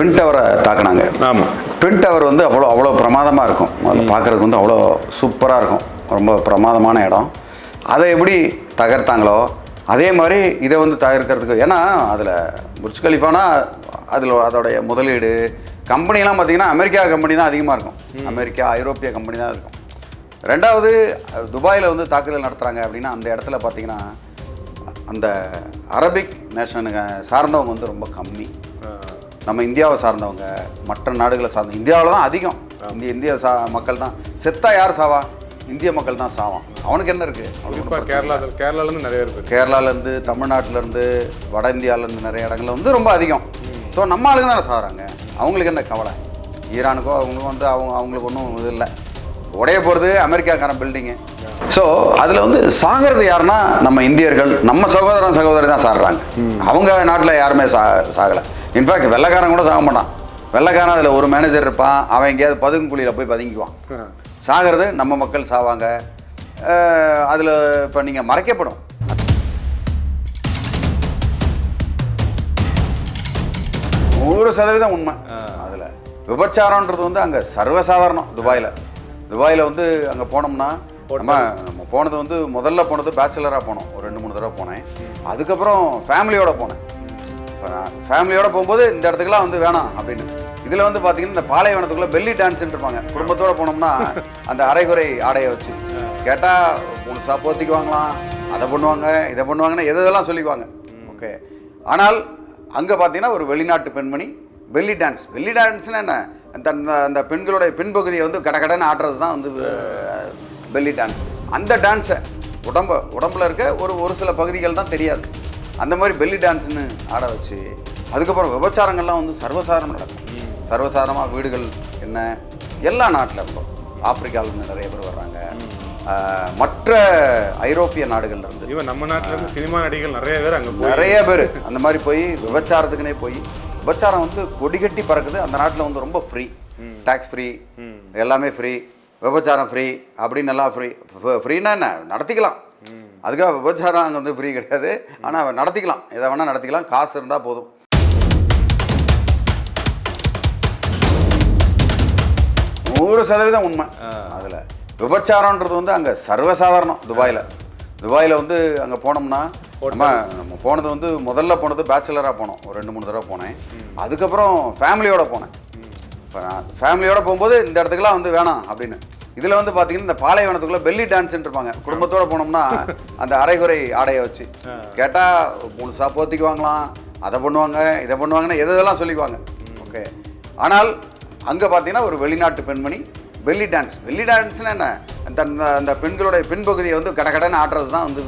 Twin டவரை தாக்குனாங்க. ஆமாம். Twin tower வந்து அவ்வளோ பிரமாதமாக இருக்கும். அதில் பார்க்குறதுக்கு வந்து அவ்வளோ சூப்பராக இருக்கும். ரொம்ப பிரமாதமான இடம். அதை எப்படி தகர்த்தாங்களோ அதே மாதிரி இதை வந்து தகர்க்கிறதுக்கு, ஏன்னா அதில் புர்ஜ் கலிஃபானா அதில் அதோடைய முதலீடு கம்பெனிலாம் பார்த்திங்கன்னா அமெரிக்கா கம்பெனி தான் அதிகமாக இருக்கும். அமெரிக்கா ஐரோப்பிய கம்பெனி தான் இருக்கும். ரெண்டாவது துபாயில் வந்து தாக்குதல் நடத்துகிறாங்க அப்படின்னா அந்த இடத்துல பார்த்திங்கன்னா அந்த அரபிக் நேஷனுங்க சார்ந்தவங்க வந்து ரொம்ப கம்மி. நம்ம இந்தியாவை சார்ந்தவங்க, மற்ற நாடுகளை சார்ந்த, இந்தியாவில் தான் அதிகம். இந்திய மக்கள் தான் செத்தா. யார் சாவா? இந்திய மக்கள் தான் சாவான். அவனுக்கு என்ன இருக்குது? கேரளாலேருந்து நிறைய இருக்குது. கேரளாலேருந்து, தமிழ்நாட்டிலேருந்து, வட இந்தியாவிலேருந்து நிறைய இடங்கள்ல வந்து ரொம்ப அதிகம். ஸோ நம்ம ஆளுங்க தானே சாகுறாங்க. அவங்களுக்கு என்ன கவலை? ஈரானுக்கோ அவங்களுக்கும் வந்து அவங்களுக்கு ஒன்றும் இது இல்லை. உடைய போகிறது அமெரிக்காக்காரன் பில்டிங்கு. ஸோ அதில் வந்து சாகிறது யாருன்னா நம்ம இந்தியர்கள், நம்ம சகோதரி தான் சாகுறாங்க. அவங்க நாட்டில் யாருமே சாகலை. இன்ஃபேக்ட் வெள்ளைக்காரன் கூட சாக மாட்டான். வெள்ளைக்காரன் அதில் ஒரு மேனேஜர் இருப்பான். அவன் எங்கேயாவது பதுங்குழியில் போய் பதுங்கிக்குவான். சாகிறது நம்ம மக்கள் சாவாங்க. அதில் இப்போ நீங்கள் மறைக்கப்படும். 100% உண்மை. அதில் விபச்சாரன்றது வந்து அங்கே சர்வசாதாரணம். துபாயில் வந்து அங்கே போனோம்னா நம்ம போனது வந்து முதல்ல போனது பேச்சுலராக போனோம். ஒரு 2-3 தடவை போனேன். அதுக்கப்புறம் ஃபேமிலியோடு போனேன். இப்போ நான் ஃபேமிலியோடு போகும்போது இந்த இடத்துக்குலாம் வந்து வேணாம் அப்படின்னு. இதில் வந்து பார்த்தீங்கன்னா இந்த பாலைவனத்துக்குள்ளே பெல்லி டான்ஸ்ன்னு இருப்பாங்க. குடும்பத்தோடு போனோம்னா அந்த அரைகுறை ஆடையை வச்சு கேட்டால் முழுசா போத்திக்குவாங்களாம். அதை பண்ணுவாங்க, இதை பண்ணுவாங்கன்னா எதெல்லாம் சொல்லிக்குவாங்க. ஓகே. ஆனால் அங்கே பார்த்தீங்கன்னா ஒரு வெளிநாட்டு பெண்மணி பெல்லி டான்ஸ்னா என்ன? அந்த பெண்களுடைய பின்பகுதியை வந்து கடன்னு ஆடுறது தான் வந்து பெல்லி டான்ஸ். அந்த டான்ஸை உடம்புல இருக்க ஒரு சில பகுதிகள் தான் தெரியாது. அந்த மாதிரி பெல்லி டான்ஸ்னு ஆட வச்சு அதுக்கப்புறம் விபச்சாரங்கள்லாம் வந்து சர்வசாதாரணம் நடக்கும். சர்வசாதாரணமாக வீடுகள் என்ன எல்லா நாட்டில் இருந்தோம். ஆப்பிரிக்காவிலேருந்து நிறைய பேர் வர்றாங்க. மற்ற ஐரோப்பிய நாடுகள்லேருந்து, இவன் நம்ம நாட்டிலேருந்து சினிமா நடிகர்கள் நிறைய பேர் அந்த மாதிரி போய் விபச்சாரத்துக்குனே போய் விபச்சாரம் வந்து கொடிகட்டி பறக்குது. அந்த நாட்டில் வந்து ரொம்ப ஃப்ரீ, டேக்ஸ் ஃப்ரீ, எல்லாமே ஃப்ரீ, விபச்சாரம் ஃப்ரீ அப்படின்னு எல்லாம் ஃப்ரீனா என்ன நடத்திக்கலாம். அதுக்காக விபச்சாரம் அங்கே வந்து ஃப்ரீ கிடையாது. ஆனால் நடத்திக்கலாம், எதை வேணால் நடத்திக்கலாம், காசு இருந்தால் போதும். 100% உண்மை. அதில் விபச்சாரன்றது வந்து அங்கே சர்வசாதாரணம். துபாயில் வந்து அங்கே போனோம்னா நம்ம போனது வந்து முதல்ல போனது பேச்சுலராக போனோம். ஒரு 2-3 தடவை போனேன். அதுக்கப்புறம் ஃபேமிலியோடு போனேன். இப்போ நான் ஃபேமிலியோடு போகும்போது இந்த இடத்துக்குலாம் வந்து வேணாம் அப்படின்னு. இதில் வந்து பார்த்தீங்கன்னா இந்த பாலைவனத்துக்குள்ளே பெல்லி டான்ஸ்ன்னு இருப்பாங்க. குடும்பத்தோடு போனோம்னா அந்த அரைகுறை ஆடையை வச்சு கேட்டால் முழுசா போத்திக்குவாங்களாம். அதை பண்ணுவாங்க, இதை பண்ணுவாங்கன்னா எதெல்லாம் சொல்லிக்குவாங்க. ஓகே. ஆனால் அங்கே பார்த்தீங்கன்னா ஒரு வெளிநாட்டு பெண்மணி பெல்லி டான்ஸ்னா என்ன? அந்த பெண்களுடைய பின்பகுதியை வந்து கடன்னு ஆடுறது தான் வந்து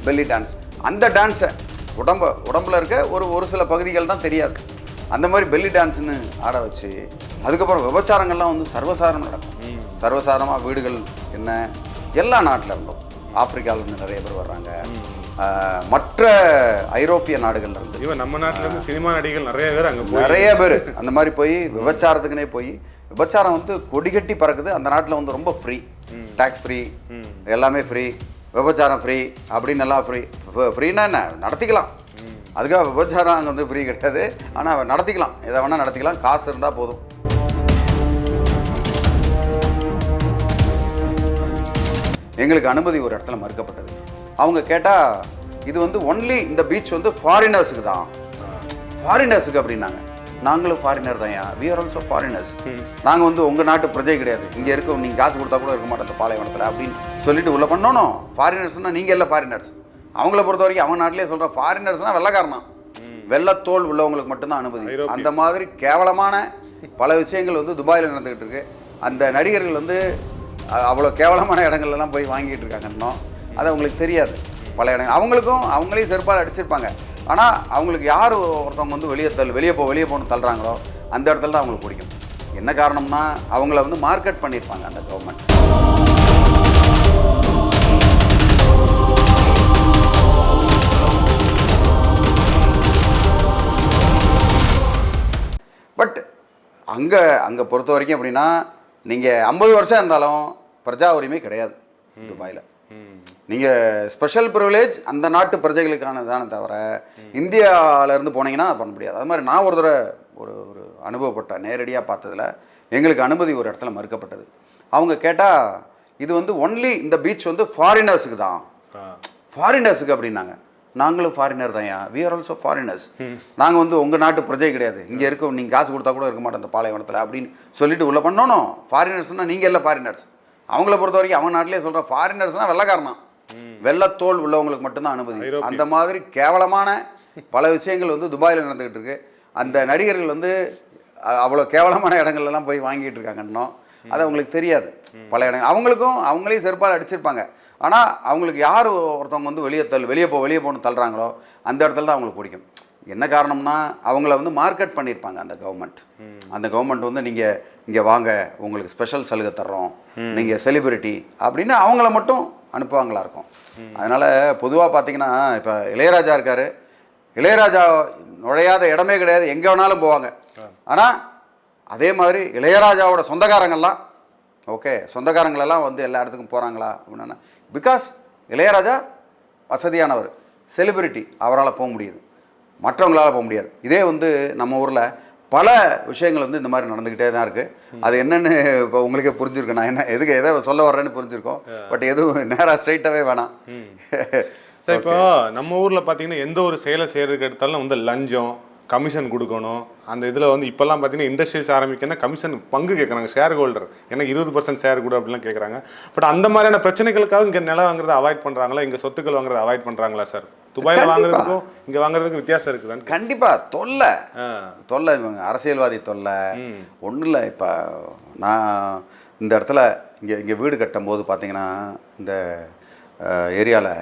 பெல்லி டான்ஸ். அந்த டான்ஸை உடம்புல இருக்க ஒரு சில பகுதிகள் தான் தெரியாது. அந்த மாதிரி பெல்லி டான்ஸ்னு ஆட வச்சு அதுக்கப்புறம் விபச்சாரங்கள்லாம் வந்து சர்வசாதாரணம் நடக்கும். சர்வசாதாரணமாக வீடுகள் என்ன எல்லா நாட்டில் இருந்தோம். ஆப்பிரிக்காவிலேருந்து நிறைய பேர் வர்றாங்க. மற்ற ஐரோப்பிய நாடுகள்லேருந்து, இவன் நம்ம நாட்டிலேருந்து சினிமா நடிகர்கள் நிறைய பேர் அந்த மாதிரி போய் விபச்சாரத்துக்குனே போய் விபச்சாரம் வந்து கொடிகட்டி பறக்குது. அந்த நாட்டில் வந்து ரொம்ப ஃப்ரீ, டேக்ஸ் ஃப்ரீ, எல்லாமே ஃப்ரீ, விபச்சாரம் ஃப்ரீ அப்படின்னு எல்லாம் ஃப்ரீனா என்ன நடத்திக்கலாம். அதுக்காக விபச்சாரம் அங்கே வந்து ஃப்ரீ கிடையாது. ஆனால் நடத்திக்கலாம், எதை வேணால் நடத்திக்கலாம், காசு இருந்தால் போதும். எங்களுக்கு அனுமதி ஒரு இடத்துல மறுக்கப்பட்டது. அவங்க கேட்டால் இது வந்து ஒன்லி இந்த பீச் வந்து ஃபாரினர்ஸுக்கு தான், ஃபாரினர்ஸுக்கு அப்படின்னாங்க. நாங்களும் ஃபாரினர் தான், வி ஆர் ஆல்சோ ஃபாரினர்ஸ். நாங்கள் வந்து உங்கள் நாட்டு பிரஜை கிடையாது, இங்கே இருக்க நீங்கள் காசு கொடுத்தா கூட இருக்க மாட்டோம் இந்த பாலைவனத்தில் அப்படின்னு சொல்லிட்டு உள்ள பண்ணணும். ஃபாரினர்ஸ்னால் நீங்கள் எல்லாம் ஃபாரினர்ஸ். அவங்கள பொறுத்த வரைக்கும் அவங்க நாட்டிலே சொல்கிற ஃபாரினர்ஸ்னால் வெள்ளைக்காரனா, வெள்ளத்தோல் உள்ளவங்களுக்கு மட்டும்தான் அனுமதி. அந்த மாதிரி கேவலமான பல விஷயங்கள் வந்து துபாயில் நடந்துக்கிட்டு இருக்கு. அந்த நடிகர்கள் வந்து அவ்வளோ கேவலமான இடங்கள்லாம் போய் வாங்கிட்டு இருக்காங்க. இன்னும் அது அவங்களுக்கு தெரியாது. பல இடங்கள் அவங்களையும் செருப்பால் அடிச்சிருப்பாங்க. ஆனால் அவங்களுக்கு யார் ஒருத்தவங்க வந்து வெளியே போகணும்னு தள்ளுறாங்களோ அந்த இடத்துல தான் அவங்களுக்கு பிடிக்கும். என்ன காரணம்னா அவங்கள வந்து மார்க்கெட் பண்ணியிருப்பாங்க அந்த கவர்மெண்ட். பட் அங்கே பொறுத்த வரைக்கும் எப்படின்னா நீங்கள் 50 வருஷம் இருந்தாலும் பிரஜா உரிமை கிடையாது துபாயில். நீங்கள் ஸ்பெஷல் ப்ரிவிலேஜ் அந்த நாட்டு பிரஜைகளுக்கான தானே தவிர இந்தியாவிலேருந்து போனீங்கன்னா பண்ண முடியாது. அது மாதிரி நான் ஒரு தடவை ஒரு அனுபவப்பட்ட நேரடியாக பார்த்ததில் எங்களுக்கு அனுமதி ஒரு இடத்துல மறுக்கப்பட்டது. அவங்க கேட்டால் இது வந்து ஒன்லி இந்த பீச் வந்து ஃபாரினர்ஸுக்கு தான், ஃபாரினர்ஸுக்கு அப்படின்னாங்க. நாங்களும் ஃபாரினர் தான், வி ஆர் ஆல்சோ ஃபாரினர்ஸ். நாங்கள் வந்து உங்கள் நாட்டு பிரஜை கிடையாது, இங்கே இருக்க நீங்கள் காசு கொடுத்தா கூட இருக்க மாட்டோம் இந்த பாலைவனத்தில் அப்படின்னு சொல்லிட்டு உள்ள பண்ணணும். ஃபாரினர்ஸ்னால் நீங்கள் எல்லாம் ஃபாரினர்ஸ். அவங்கள பொறுத்த வரைக்கும் அவங்க நாட்டிலே சொல்கிற ஃபாரினர்ஸ்னால் வெள்ளைக்காரனா, வெள்ளத்தோல் உள்ளவங்களுக்கு மட்டும்தான் அனுமதி. அந்த மாதிரி கேவலமான பல விஷயங்கள் வந்து துபாயில் நடந்துக்கிட்டு இருக்கு. அந்த நடிகர்கள் வந்து அவ்வளோ கேவலமான இடங்கள்லாம் போய் வாங்கிட்டு இருக்காங்க இன்னும். அது அவங்களுக்கு தெரியாது. பல இடங்கள் அவங்களுக்கும் அவங்களையும் செருப்பால் அடிச்சிருப்பாங்க. ஆனால் அவங்களுக்கு யார் ஒருத்தவங்க வந்து வெளியே போகணும்னு தள்ளுறாங்களோ அந்த இடத்துல தான் அவங்களுக்கு பிடிக்கும். என்ன காரணம்னா அவங்கள வந்து மார்க்கெட் பண்ணியிருப்பாங்க அந்த கவர்மெண்ட் வந்து நீங்கள் இங்கே வாங்க உங்களுக்கு ஸ்பெஷல் சலுகை தர்றோம், நீங்கள் செலிபிரிட்டி அப்படின்னு அவங்கள மட்டும் அனுப்புவாங்களா இருக்கும். அதனால் பொதுவாக பார்த்தீங்கன்னா இப்போ இளையராஜா இருக்கார், இளையராஜா நுழையாத இடமே கிடையாது, எங்கே வேணாலும் போவாங்க. ஆனால் அதே மாதிரி இளையராஜாவோட சொந்தக்காரங்கள்லாம் சொந்தக்காரங்களெல்லாம் வந்து எல்லா இடத்துக்கும் போகிறாங்களா அப்படின்னா, பிகாஸ் இளையராஜா வசதியானவர், செலிபிரிட்டி, அவரால் போக முடியுது, மற்றவங்களால் போக முடியாது. இதே வந்து நம்ம ஊரில் பல விஷயங்கள் வந்து இந்த மாதிரி நடந்துக்கிட்டே தான் இருக்குது. அது என்னென்னு இப்போ உங்களுக்கே புரிஞ்சிருக்கேன், நான் என்ன எதுக்கு எதை சொல்ல வர்றேன்னு புரிஞ்சிருக்கோம். பட் எதுவும் நேராக ஸ்ட்ரைட்டாகவே வேணாம். சார் இப்போ நம்ம ஊரில் பார்த்தீங்கன்னா எந்த ஒரு செயலை செய்கிறதுக்கு எடுத்தாலும் வந்து லஞ்சம், கமிஷன் கொடுக்கணும். அந்த இதில் வந்து இப்போல்லாம் பார்த்தீங்கன்னா இண்டஸ்ட்ரீஸ் ஆரம்பிக்கணும்னா கமிஷன் பங்கு கேட்குறாங்க, ஷேர் ஹோல்டர், எனக்கு 20% ஷேர் கொடு அப்படிலாம் கேட்குறாங்க. பட் அந்த மாதிரியான பிரச்சனைகளுக்காக இங்கே நிலம் வாங்குறதை அவாய்ட் பண்ணுறாங்களா, இங்கே சொத்துக்கள் வாங்குறதை அவாய்ட் பண்ணுறாங்களா சார்? துபாயில் வாங்குறதுக்கும் இங்கே வாங்குறதுக்கும் வித்தியாசம் இருக்குதான்னு. கண்டிப்பாக தொல்லை இவங்க அரசியல்வாதி தொல்லை ஒன்றும் இல்லை. இப்போ நான் இந்த இடத்துல இங்கே வீடு கட்டும் போது பார்த்தீங்கன்னா இந்த ஏரியாவில்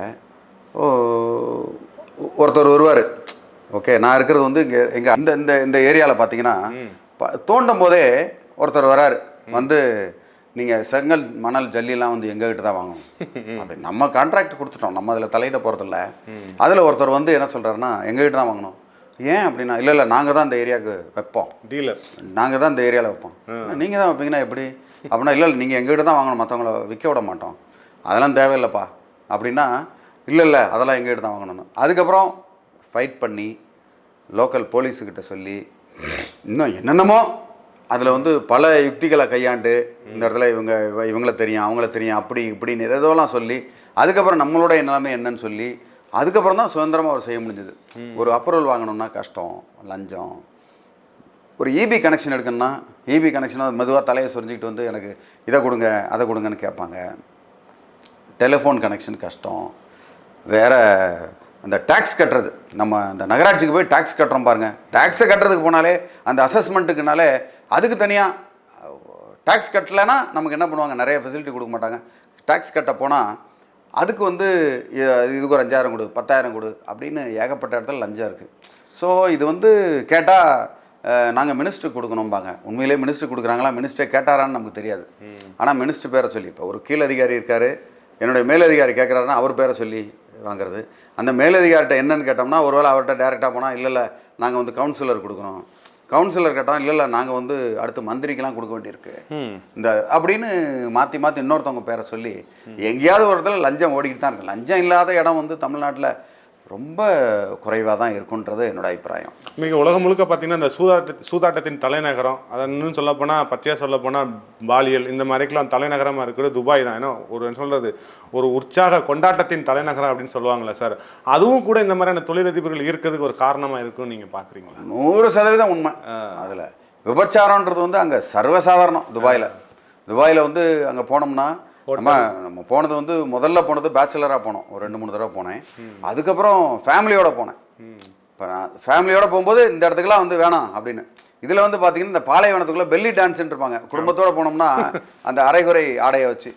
ஒருத்தர் வருவார். நான் இருக்கிறது வந்து இங்கே இந்த ஏரியாவில் பார்த்தீங்கன்னா தோண்டும் போதே ஒருத்தர் வராரு வந்து, நீங்கள் செங்கல் மணல் ஜல்லிலாம் வந்து எங்ககிட்ட தான் வாங்கணும் அப்படி. நம்ம கான்ட்ராக்ட் கொடுத்துட்டோம், நம்ம அதில் தலையிட போகிறதில்ல. அதில் ஒருத்தர் வந்து என்ன சொல்கிறாருன்னா எங்ககிட்ட தான் வாங்கணும். ஏன் அப்படின்னா, இல்லை நாங்கள் தான் இந்த ஏரியாவுக்கு வைப்போம், டீலர் நாங்கள் தான் இந்த ஏரியாவில் வைப்போம். நீங்கள் தான் வைப்பீங்கன்னா எப்படி அப்படின்னா, இல்லை நீங்கள் எங்ககிட்ட தான் வாங்கணும், மற்றவங்கள விற்க விட மாட்டோம், அதெல்லாம் தேவையில்லைப்பா அப்படின்னா, இல்லை அதெல்லாம் எங்ககிட்ட தான் வாங்கணும். அதுக்கப்புறம் ஃபைட் பண்ணி லோக்கல் போலீஸுக்கிட்ட சொல்லி இன்னும் என்னென்னமோ அதில் வந்து பல யுக்திகளை கையாண்டு இந்த இடத்துல இவங்கள தெரியும் அவங்கள தெரியும் அப்படி இப்படின்னு எதோலாம் சொல்லி அதுக்கப்புறம் நம்மளோட நிலைமை என்னன்னு சொல்லி அதுக்கப்புறம் தான் சுதந்திரமாக அவர் செய்ய முடிஞ்சது. ஒரு அப்ரூவல் வாங்கணும்னா கஷ்டம், லஞ்சம். ஒரு இபி கனெக்ஷன் எடுக்கணும்னா இபி கனெக்ஷன் அது மெதுவாக தலையை சொரிஞ்சிக்கிட்டு வந்து எனக்கு இதை கொடுங்க அதை கொடுங்கன்னு கேட்பாங்க. டெலிஃபோன் கனெக்ஷன் கஷ்டம். வேறு அந்த டேக்ஸ் கட்டுறது, நம்ம இந்த நகராட்சிக்கு போய் டேக்ஸ் கட்டுறோம் பாருங்கள், டேக்ஸை கட்டுறதுக்கு போனாலே அந்த அசஸ்மெண்ட்டுக்குனாலே அதுக்கு தனியாக டேக்ஸ் கட்டலைன்னா நமக்கு என்ன பண்ணுவாங்க, நிறைய ஃபெசிலிட்டி கொடுக்க மாட்டாங்க. டேக்ஸ் கட்ட போனால் அதுக்கு வந்து இதுக்கு ஒரு 5000 கொடு 10,000 கொடு அப்படின்னு ஏகப்பட்ட இடத்துல லஞ்சம் இருக்குது. ஸோ இது வந்து கேட்டால் நாங்கள் மினிஸ்டருக்கு கொடுக்கணும்பாங்க. உண்மையிலே மினிஸ்டர் கொடுக்குறாங்களா, மினிஸ்டரை கேட்டாரான்னு நமக்கு தெரியாது. ஆனால் மினிஸ்டர் பேரை சொல்லி, இப்போ ஒரு கீழ் அதிகாரி இருக்கார், என்னுடைய மேலதிகாரி கேட்குறாருன்னா அவர் பேரை சொல்லி வாங்குறது. அந்த மேலதிகாரிட்ட என்னன்னு கேட்டோம்னா ஒருவேளை அவர்கிட்ட டேரெக்டாக போனால் இல்லை நாங்கள் வந்து கவுன்சிலர் கொடுக்குறோம், கவுன்சிலர் கேட்டால் இல்லை நாங்கள் வந்து அடுத்து மந்திரிக்கெலாம் கொடுக்க வேண்டியிருக்கு இந்த அப்படின்னு மாற்றி இன்னொருத்தவங்க பேரை சொல்லி எங்கேயாவது ஒரு இடத்துல லஞ்சம் ஓடிக்கிட்டு தான் இருக்கு. லஞ்சம் இல்லாத இடம் வந்து தமிழ்நாட்டில் ரொம்ப குறைவாக தான் இருக்குன்றது என்னோட அபிப்பிராயம். மிக உலகம் முழுக்க பார்த்தீங்கன்னா இந்த சூதாட்டத்தின் தலைநகரம், அதை இன்னும் சொல்லப்போனால் பச்சையாக சொல்லப்போனால் பாலியல் இந்த மாதிரிக்கெல்லாம் தலைநகரமாக இருக்கிறது துபாய் தான். ஏன்னா ஒரு சொல்கிறது ஒரு உற்சாக கொண்டாட்டத்தின் தலைநகரம் அப்படின்னு சொல்லுவாங்களே சார், அதுவும் கூட இந்த மாதிரியான தொழிலதிபர்கள் இருக்கிறதுக்கு ஒரு காரணமாக இருக்குன்னு நீங்கள் பார்க்குறீங்களா? 100% உண்மை. அதில் விபச்சாரன்றது வந்து அங்கே சர்வசாதாரணம். துபாயில் வந்து அங்கே போனோம்னா நம்ம போனது வந்து முதல்ல போனது பேச்சுலராக போனோம், ஒரு 2-3 தடவை போனேன். அதுக்கப்புறம் ஃபேமிலியோட போனேன். இப்போ நான் ஃபேமிலியோட போகும்போது இந்த இடத்துக்குலாம் வந்து வேணாம் அப்படின்னு. இதில் வந்து பார்த்தீங்கன்னா இந்த பாலைவனத்துக்குள்ளே பெல்லி டான்ஸ்ன்னு இருப்பாங்க. குடும்பத்தோடு போனோம்னா அந்த அரைகுறை ஆடையை வச்சு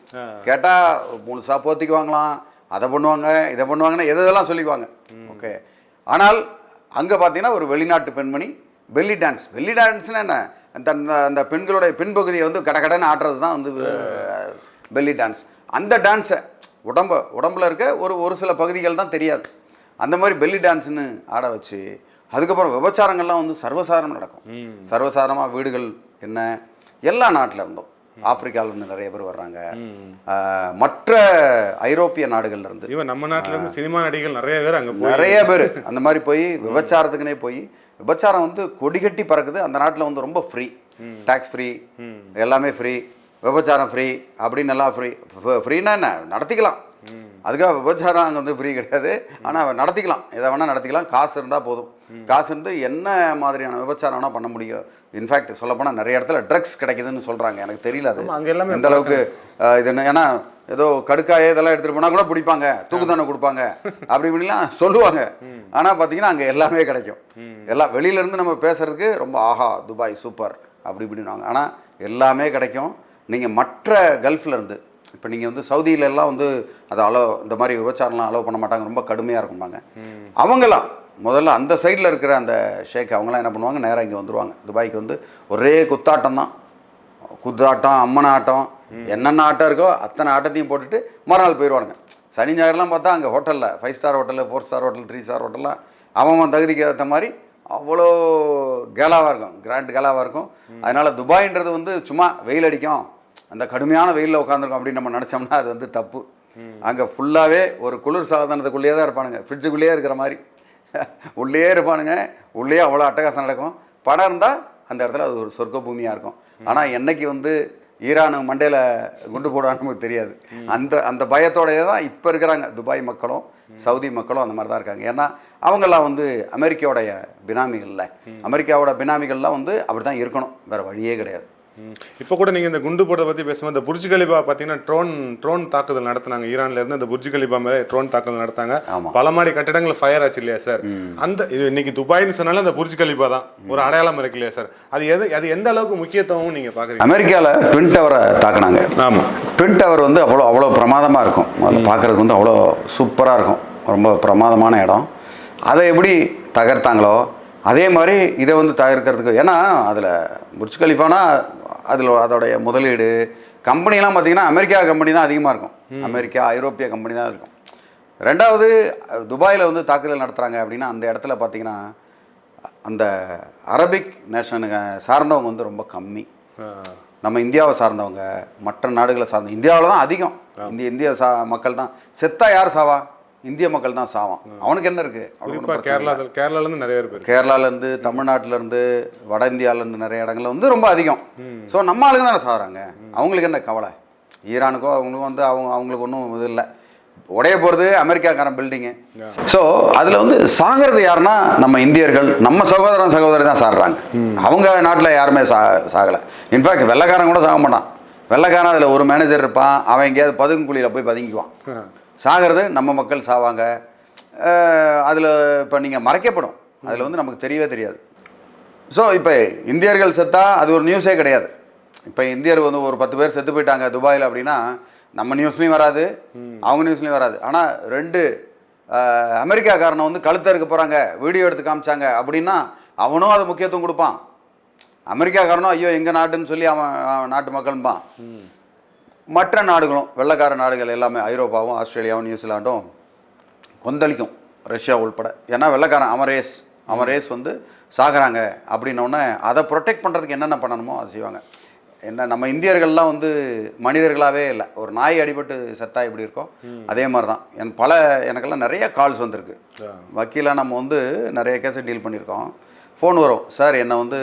கேட்டால் முழுசாக போத்திக்குவாங்களாம், அதை பண்ணுவாங்க இதை பண்ணுவாங்கன்னா எதெல்லாம் சொல்லிக்குவாங்க. ஓகே, ஆனால் அங்கே பார்த்தீங்கன்னா ஒரு வெளிநாட்டு பெண்மணி பெல்லி டான்ஸ்னால் என்ன, அந்த பெண்களுடைய பின்பகுதியை வந்து கடன்னு ஆட்டுறது தான் வந்து பெல்லி டான்ஸ். அந்த டான்ஸை உடம்புல இருக்க ஒரு சில பகுதிகள் தான் தெரியாது, அந்த மாதிரி பெல்லி டான்ஸ்னு ஆட வச்சு அதுக்கப்புறம் விபச்சாரங்கள்லாம் வந்து சர்வசாதாரணமாக நடக்கும். சர்வசாதாரணமாக வீடுகள் என்ன எல்லா நாட்டில் இருந்தோம் ஆப்பிரிக்காவிலேருந்து நிறைய பேர் வர்றாங்க, மற்ற ஐரோப்பிய நாடுகள்ல இருந்து, இவன் நம்ம நாட்டில இருந்து சினிமா நடிகர்கள் நிறைய பேர் அங்கே நிறைய பேர் அந்த மாதிரி போய் விபச்சாரத்துக்குனே போய், விபச்சாரம் வந்து கொடிகட்டி பறக்குது அந்த நாட்டில் வந்து. ரொம்ப ஃப்ரீ, டேக்ஸ் ஃப்ரீ, எல்லாமே ஃப்ரீ, விபச்சாரம் ஃப்ரீ அப்படின்னு எல்லாம் ஃப்ரீ. ஃப்ரீனா என்ன, நடத்திக்கலாம். அதுக்காக விபச்சாரம் அங்கே வந்து ஃப்ரீ கிடையாது, ஆனால் நடத்திக்கலாம், எதை வேணால் நடத்திக்கலாம். காசு இருந்தால் போதும். காசு இருந்து என்ன மாதிரியான விபச்சாரம் வேணால் பண்ண முடியும். இன்ஃபேக்ட் சொல்லப்போனால் நிறைய இடத்துல ட்ரக்ஸ் கிடைக்குதுன்னு சொல்கிறாங்க. எனக்கு தெரியல அது அங்கே எல்லாமே எந்த அளவுக்கு இது என்ன. ஏன்னா ஏதோ கடுக்காயே இதெல்லாம் எடுத்துகிட்டு போனால் கூட பிடிப்பாங்க, தூக்கு தானே கொடுப்பாங்க, அப்படி இப்படிலாம் சொல்லுவாங்க. ஆனால் பார்த்தீங்கன்னா அங்கே எல்லாமே கிடைக்கும். எல்லாம் வெளியிலேருந்து நம்ம பேசுகிறதுக்கு ரொம்ப ஆஹா துபாய் சூப்பர் அப்படி இப்படின்னுவாங்க. ஆனால் எல்லாமே கிடைக்கும். நீங்கள் மற்ற கல்ஃப்லேருந்து, இப்போ நீங்கள் வந்து சவுதியிலெல்லாம் வந்து அதை இந்த மாதிரி விபச்சாரம்லாம் அலோவ் பண்ண மாட்டாங்க, ரொம்ப கடுமையாக இருக்கும்பாங்க. அவங்களாம் முதல்ல அந்த சைடில் இருக்கிற அந்த ஷேக் அவங்களாம் என்ன பண்ணுவாங்க, நேராக இங்கே வந்துடுவாங்க. துபாய்க்கு வந்து ஒரே குத்தாட்டம் தான், குத்தாட்டம், அம்மன் ஆட்டம், என்னென்ன ஆட்டம் இருக்கோ அத்தனை ஆட்டத்தையும் போட்டுட்டு மறுநாள் போயிடுவானுங்க. சனி ஞாயிறுலாம் பார்த்தா அங்கே ஹோட்டலில் 5 ஸ்டார் ஹோட்டலில், 4 ஸ்டார் ஹோட்டல், 3 ஸ்டார் ஹோட்டல்லாம் அவன் தகுதிக்கு ஏற்ற மாதிரி அவ்வளோ கேலாவாக இருக்கும், கிராண்ட் கேலாவாக இருக்கும். அதனால் துபாயின்றது வந்து சும்மா வெயில் அடிக்கும், அந்த கடுமையான வெயிலில் உட்காந்துருக்கும் அப்படின்னு நம்ம நினச்சோம்னா அது வந்து தப்பு. அங்கே ஃபுல்லாகவே ஒரு குளிர் சாதனத்துக்குள்ளேயே தான் இருப்பானுங்க, ஃப்ரிட்ஜுக்குள்ளேயே இருக்கிற மாதிரி உள்ளே இருப்பானுங்க. உள்ளே அவ்வளோ அட்டகாசம் நடக்கும். படம் இருந்தால் அந்த இடத்துல அது ஒரு சொர்க்க பூமியாக இருக்கும். ஆனால் என்னைக்கு வந்து ஈரானு மண்டையில் குண்டு போடான்னு நமக்கு தெரியாது. அந்த பயத்தோடையே தான் இப்போ இருக்கிறாங்க துபாய் மக்களும் சவுதி மக்களும் அந்த மாதிரி தான் இருக்காங்க. ஏன்னா அவங்கெல்லாம் வந்து அமெரிக்காவுடைய பினாமிகள்ல, அமெரிக்காவோட பினாமிகள்லாம் வந்து அப்படி தான் இருக்கணும், வேறு வழியே கிடையாது. இப்போ கூட நீங்கள் இந்த குண்டு போடுறத பற்றி பேசும்போது, இந்த புர்ஜ் கலிபா பார்த்தீங்கன்னா ட்ரோன் தாக்குதல் நடத்தினாங்க. ஈரான்லேருந்து இந்த புர்ஜ் கலிபா மேலே ட்ரோன் தாக்குதல் நடத்தாங்க. பல மாடி கட்டிடங்கள் ஃபயர் ஆச்சு இல்லையா சார்? அந்த இன்னைக்கு துபாய்னு சொன்னாலும் அந்த புர்ஜ் கலிபா தான் ஒரு அடையாளம் இருக்கு இல்லையா சார்? அது எந்த அளவுக்கு முக்கியத்துவம் நீங்கள் பார்க்குறீங்க? அமெரிக்காவில் ட்வின் டவரை தாக்குனாங்க. ஆமாம், ட்வின் டவர் வந்து அவ்வளோ பிரமாதமாக இருக்கும், பார்க்குறதுக்கு வந்து அவ்வளோ சூப்பராக இருக்கும், ரொம்ப பிரமாதமான இடம். அதை எப்படி தகர்த்தாங்களோ அதே மாதிரி இதை வந்து தகர்க்கிறதுக்கு, ஏன்னா அதில் புர்ஜ் கலிஃபானா அதில் அதோடைய முதலீடு கம்பெனிலாம் பார்த்திங்கன்னா அமெரிக்கா கம்பெனி தான் அதிகமாக இருக்கும், அமெரிக்கா ஐரோப்பிய கம்பெனி தான் இருக்கும். ரெண்டாவது துபாயில் வந்து தாக்குதல் நடத்துகிறாங்க அப்படின்னா அந்த இடத்துல பார்த்திங்கன்னா அந்த அரபிக் நேஷனுக்கு சார்ந்தவங்க வந்து ரொம்ப கம்மி. நம்ம இந்தியாவை சார்ந்தவங்க, மற்ற நாடுகளை சார்ந்த, இந்தியாவில் தான் அதிகம். இந்திய மக்கள் தான் செத்தா, யார் சாவா? இந்திய மக்கள் தான் சாவான். அவனுக்கு என்ன இருக்கு? கேரளாலேருந்து நிறைய பேர், கேரளாலேருந்து, தமிழ்நாட்டிலேருந்து, வட இந்தியாவிலேருந்து நிறைய இடங்கள்ல வந்து ரொம்ப அதிகம். ஸோ நம்ம ஆளுங்க தானே சாகுறாங்க, அவங்களுக்கு என்ன கவலை? ஈரானுக்கோ அவங்களுக்கும் வந்து அவங்களுக்கு ஒன்றும் இது இல்லை. உடைய போகிறது அமெரிக்காக்காரன் பில்டிங்கு. ஸோ அதில் வந்து சாகிறது யாருன்னா நம்ம இந்தியர்கள், நம்ம சகோதரி தான் சாடுறாங்க. அவங்க நாட்டில் யாருமே சாகலை. இன்ஃபேக்ட் வெள்ளைக்காரன் கூட சாக மாட்டான். வெள்ளைக்காரன் அதில் ஒரு மேனேஜர் இருப்பான், அவன் எங்கேயாவது பதுங்குழியில் போய் பதுங்கிக்குவான். சாகிறது நம்ம மக்கள் சாவாங்க. அதில் இப்போ நீங்கள் மறைக்கப்படும், அதில் வந்து நமக்கு தெரியவே தெரியாது. ஸோ இப்போ இந்தியர்கள் செத்தா அது ஒரு நியூஸே கிடையாது. இப்போ இந்தியர் வந்து ஒரு 10 பேர் செத்து போயிட்டாங்க துபாயில் அப்படின்னா நம்ம நியூஸ்லையும் வராது, அவங்க நியூஸ்லையும் வராது. ஆனால் 2 அமெரிக்காக்காரனை வந்து கழுத்த இருக்க போகிறாங்க, வீடியோ எடுத்து காமிச்சாங்க அப்படின்னா அவனும் அது முக்கியத்துவம் கொடுப்பான். அமெரிக்காக்காரனும் ஐயோ எங்கள் நாட்டுன்னு சொல்லி அவன் நாட்டு மக்கள்பான். மற்ற நாடுகளும், வெள்ளைக்கார நாடுகள் எல்லாமே, ஐரோப்பாவும் ஆஸ்திரேலியாவும் நியூசிலாண்டும் கொந்தளிக்கும், ரஷ்யா உள்பட. ஏன்னா வெள்ளைக்காரன் அவன் ரேஸ் வந்து சாகுறாங்க அப்படின்னோடனே அதை ப்ரொடெக்ட் பண்ணுறதுக்கு என்னென்ன பண்ணணுமோ அதை செய்வாங்க. என்ன நம்ம இந்தியர்கள்லாம் வந்து மனிதர்களாகவே இல்லை, ஒரு நாய் அடிபட்டு செத்தா எப்படி இருக்கும் அதே மாதிரி தான். எனக்கெல்லாம் நிறைய கால்ஸ் வந்திருக்கு. வக்கீலாக நம்ம வந்து நிறைய கேஸை டீல் பண்ணியிருக்கோம். ஃபோன் வரும், சார் என்னை வந்து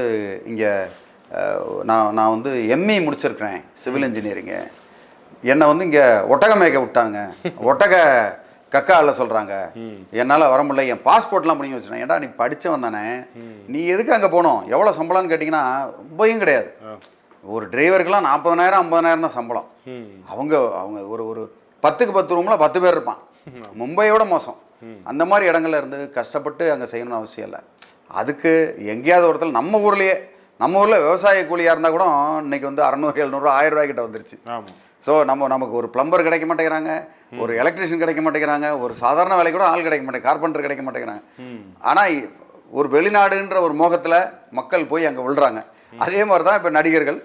இங்கே நான் வந்து எம்இ முடிச்சிருக்கிறேன் சிவில் இன்ஜினியரிங்கு, என்னை வந்து இங்கே ஒட்டக மேய்க்க விட்டாங்க, ஒட்டக கக்கா அல்ல சொல்கிறாங்க, என்னால் வர முடியல, என் பாஸ்போர்ட்லாம் பிடிங்கி வச்சுட்டேன். ஏன்டா நீ படித்தவன் தானே, நீ எதுக்கு அங்கே போகணும்? எவ்வளோ சம்பளம்னு கேட்டிங்கன்னா ரொம்பவும் கிடையாது. ஒரு டிரைவருக்கெல்லாம் 40,000 50,000 தான் சம்பளம். அவங்க ஒரு 10க்கு 10 ரூமில் 10 பேர் இருப்பான். மும்பையோட மோசம். அந்த மாதிரி இடங்கள்ல இருந்து கஷ்டப்பட்டு அங்கே செய்யணும்னு அவசியம் இல்லை. அதுக்கு எங்கேயாவது ஒருத்தர் நம்ம ஊரில் விவசாய கூலியாக இருந்தால் கூட இன்னைக்கு வந்து 600 700 1000 ரூபாய்க்கிட்ட வந்துருச்சு. ஸோ நமக்கு ஒரு பிளம்பர் கிடைக்க மாட்டேங்கிறாங்க, ஒரு எலக்ட்ரிஷியன் கிடைக்க மாட்டேங்கிறாங்க, ஒரு சாதாரண வேலை கூட ஆள் கிடைக்க மாட்டேங்க, கார்பெண்டர் கிடைக்க மாட்டேங்கிறாங்க. ஆனால் ஒரு வெளிநாடுன்ற ஒரு மோகத்தில் மக்கள் போய் அங்கே விழுறாங்க. அதே மாதிரி தான் இப்போ நடிகர்கள்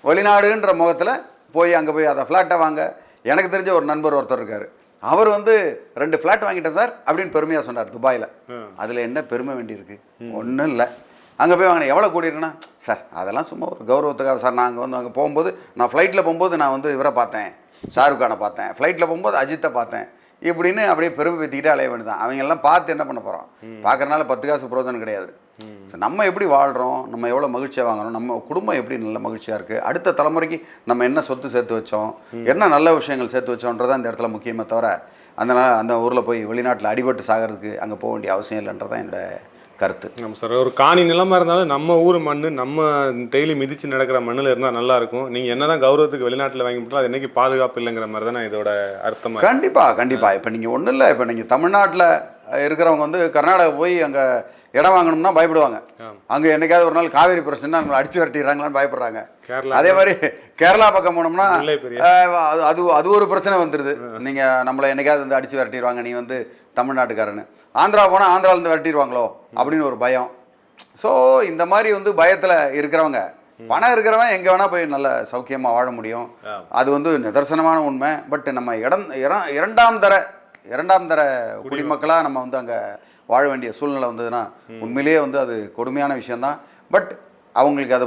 வெளிநாடுன்ற மோகத்தில் போய் அங்கே போய் அதை ஃப்ளாட்டை வாங்க. எனக்கு தெரிஞ்ச ஒரு நண்பர் ஒருத்தர் இருக்கார், அவர் வந்து 2 ஃப்ளாட் வாங்கிட்டேன் சார் அப்படின்னு பெருமையாக சொன்னார் துபாயில். அதில் என்ன பெருமை வேண்டியிருக்கு? ஒன்றும் இல்லை. அங்கே போய் வாங்கினேன், எவ்வளோ கூடி இருக்குன்னா சார் அதெல்லாம் சும்மா ஒரு கௌரவத்துக்காக சார். நாங்கள் வந்து அங்கே போகும்போது நான் ஃப்ளைட்டில் போகும்போது நான் வந்து இவரை பார்த்தேன், ஷாருக் கானை பார்த்தேன், ஃப்ளைட்டில் போகும்போது அஜித்தை பார்த்தேன், இப்படின்னு அப்படியே பெருமை பேத்திக்கிட்டே அலைய வேண்டியதான். அவங்க எல்லாம் பார்த்து என்ன பண்ண போகிறோம்? பார்க்குறனால 10 காசு பிரோஜனம் கிடையாது. நம்ம எப்படி வாழ்கிறோம், நம்ம எவ்வளோ மகிழ்ச்சியாக வாங்குறோம், நம்ம குடும்பம் எப்படி நல்ல மகிழ்ச்சியாக இருக்குது, அடுத்த தலைமுறைக்கு நம்ம என்ன சொத்து சேர்த்து வச்சோம், என்ன நல்ல விஷயங்கள் சேர்த்து வச்சோன்றதான் இந்த இடத்துல முக்கியமே தவிர அந்த ஊரில் போய் வெளிநாட்டில் அடிபட்டு சாகிறதுக்கு அங்கே போக வேண்டிய அவசியம் இல்லைன்றதான் என்னோட கருத்து. நம்ம சார் ஒரு காணி நிலமா இருந்தாலும் நம்ம ஊர் மண், நம்ம டெய்லி மிதிச்சு நடக்கிற மண்ணில் இருந்தால் நல்லா இருக்கும். நீங்கள் என்னதான் கௌரவத்துக்கு வெளிநாட்டில் வாங்கி போட்டாலும் அது என்னைக்கு பாதுகாப்பு இல்லைங்கிற மாதிரி தானே இதோட அர்த்தமா. கண்டிப்பாக இப்போ நீங்கள் ஒன்றும் இல்லை, இப்போ நீங்கள் தமிழ்நாட்டில் இருக்கிறவங்க வந்து கர்நாடகா போய் அங்கே இடம் வாங்கணும்னா பயப்படுவாங்க. அங்கே என்னைக்காவது ஒரு நாள் காவேரி பிரச்சனை நம்மளை அடிச்சு வரட்டிடுறாங்களான்னு பயப்படுறாங்க. அதே மாதிரி கேரளா பக்கம் போனோம்னா அது ஒரு பிரச்சனை வந்துடுது. நீங்கள் நம்மளை என்னைக்காவது வந்து அடிச்சு வரட்டிடுவாங்க, நீ வந்து தமிழ்நாட்டுக்காரன்னு. ஆந்திரா போனால் ஆந்திராவிலேருந்து வரட்டிடுவாங்களோ அப்படின்னு ஒரு பயம். ஸோ இந்த மாதிரி வந்து பயத்தில் இருக்கிறவங்க, பணம் இருக்கிறவன் எங்கே வேணால் போய் நல்ல சௌக்கியமாக வாழ முடியும். அது வந்து நிதர்சனமான உண்மை. பட் நம்ம இரண்டாம் தர குடிமக்களாக நம்ம வந்து அங்கே வாழ வேண்டிய சூழ்நிலை வந்ததுன்னா உண்மையிலேயே வந்து அது கொடுமையான விஷயந்தான். பட் அவங்களுக்கு அதை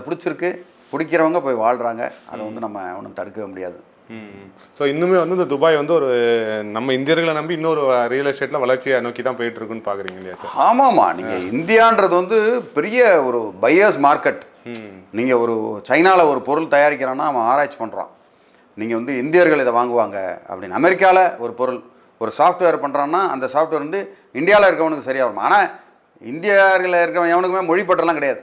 பிடிக்கிறவங்க போய் வாழ்கிறாங்க. அதை வந்து நம்ம ஒன்றும் தடுக்கவே முடியாது. ஸோ இன்னுமே வந்து இந்த துபாய் வந்து ஒரு நம்ம இந்தியர்களை நம்பி இன்னொரு ரியல் எஸ்டேட்டில் வளர்ச்சியை நோக்கி தான் போயிட்டு இருக்குன்னு பார்க்குறீங்க இல்லையா சார்? ஆமாம்மா, நீங்கள் இந்தியான்றது வந்து பெரிய ஒரு பையர்ஸ் மார்க்கெட். நீங்கள் ஒரு சைனாவில் ஒரு பொருள் தயாரிக்கிறான்னா அவன் ஆராய்ச்சி பண்ணுறான், நீங்கள் வந்து இந்தியர்கள் இதை வாங்குவாங்க அப்படின்னு. அமெரிக்காவில் ஒரு பொருள் ஒரு சாஃப்ட்வேர் பண்ணுறான்னா அந்த சாஃப்ட்வேர் வந்து இந்தியாவில் இருக்கவனுக்கு சரியாக வரும். ஆனால் இந்தியாவில் இருக்கிறவன் எவனுக்குமே மொழிப்பட்டெல்லாம் கிடையாது.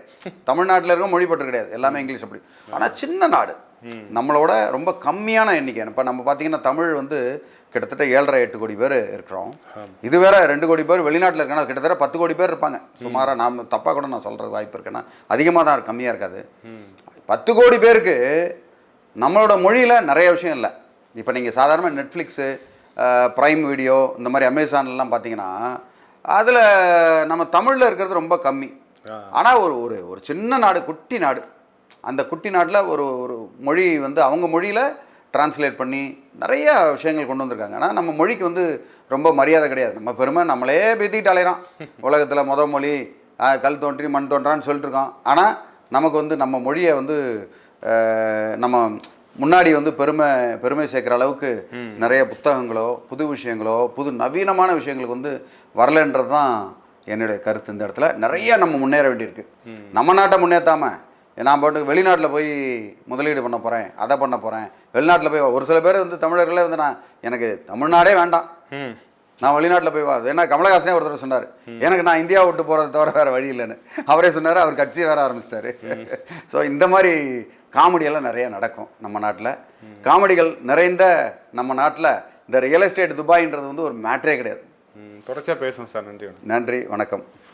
தமிழ்நாட்டில் இருக்க மொழிப்பட்டு கிடையாது, எல்லாமே இங்கிலீஷ். அப்படி ஆனால் சின்ன நாடு, நம்மளோட ரொம்ப கம்மியான எண்ணிக்கை. இப்போ நம்ம பார்த்தீங்கன்னா தமிழ் வந்து கிட்டத்தட்ட 7.5-8 கோடி பேர் இருக்கிறோம். இது வேற 2 கோடி பேர் வெளிநாட்டில் இருக்காங்க, கிட்டத்தட்ட 10 கோடி பேர் இருப்பாங்க சுமாராக. நாம் தப்பாக கூட நான் சொல்கிறது வாய்ப்பு இருக்குன்னா அதிகமாக தான் கம்மியாக இருக்காது. 10 கோடி பேருக்கு நம்மளோட மொழியில் நிறைய விஷயம் இல்லை. இப்போ நீங்கள் சாதாரணமாக நெட்ஃப்ளிக்ஸு, ப்ரைம் வீடியோ, இந்த மாதிரி அமேசான்லாம் பார்த்தீங்கன்னா அதில் நம்ம தமிழில் இருக்கிறது ரொம்ப கம்மி. ஆனால் ஒரு சின்ன நாடு, குட்டி நாடு. அந்த குட்டி நாட்டில் ஒரு மொழி வந்து அவங்க மொழியில் டிரான்ஸ்லேட் பண்ணி நிறைய விஷயங்கள் கொண்டு வந்திருக்காங்க. ஆனால் நம்ம மொழிக்கு வந்து ரொம்ப மரியாதை கிடையாது. நம்ம பெருமை நம்மளே பேத்திக்கிட்டு அலையிறோம். உலகத்தில் மொழி கல் தோன்றி மண் தோன்றான்னு சொல்லிட்டு இருக்கோம். ஆனால் நமக்கு வந்து நம்ம மொழியை வந்து நம்ம முன்னாடி வந்து பெருமை சேர்க்குற அளவுக்கு நிறைய புத்தகங்களோ புது விஷயங்களோ புது நவீனமான விஷயங்களுக்கு வந்து வரலன்றது தான் என்னுடைய கருத்து. இந்த இடத்துல நிறைய நம்ம முன்னேற வேண்டியிருக்கு. நம்ம நாட்டை முன்னேற்றாமல் நான் பாட்டுக்கு வெளிநாட்டில் போய் முதலீடு பண்ண போகிறேன், அதை பண்ண போகிறேன், வெளிநாட்டில் போய் ஒரு சில பேர் வந்து தமிழர்களே வந்து எனக்கு தமிழ்நாடே வேண்டாம், நான் வெளிநாட்டில் போய் ஏன்னா கமலஹாசனே ஒரு தடவை சொன்னார், எனக்கு நான் இந்தியா விட்டு போகிறத தவிர வேறு வழி இல்லைன்னு. அவரே சொன்னார், அவர் கட்சியை வேற ஆரம்பிச்சிட்டாரு. ஸோ இந்த மாதிரி காமெடியெல்லாம் நிறைய நடக்கும் நம்ம நாட்டில். காமெடிகள் நிறைந்த நம்ம நாட்டில் இந்த ரியல் எஸ்டேட் துபாயின்றது வந்து ஒரு மேட்ரே கிடையாது. தொடர்ச்சியாக பேசுவோம் சார். நன்றி. நன்றி, வணக்கம்.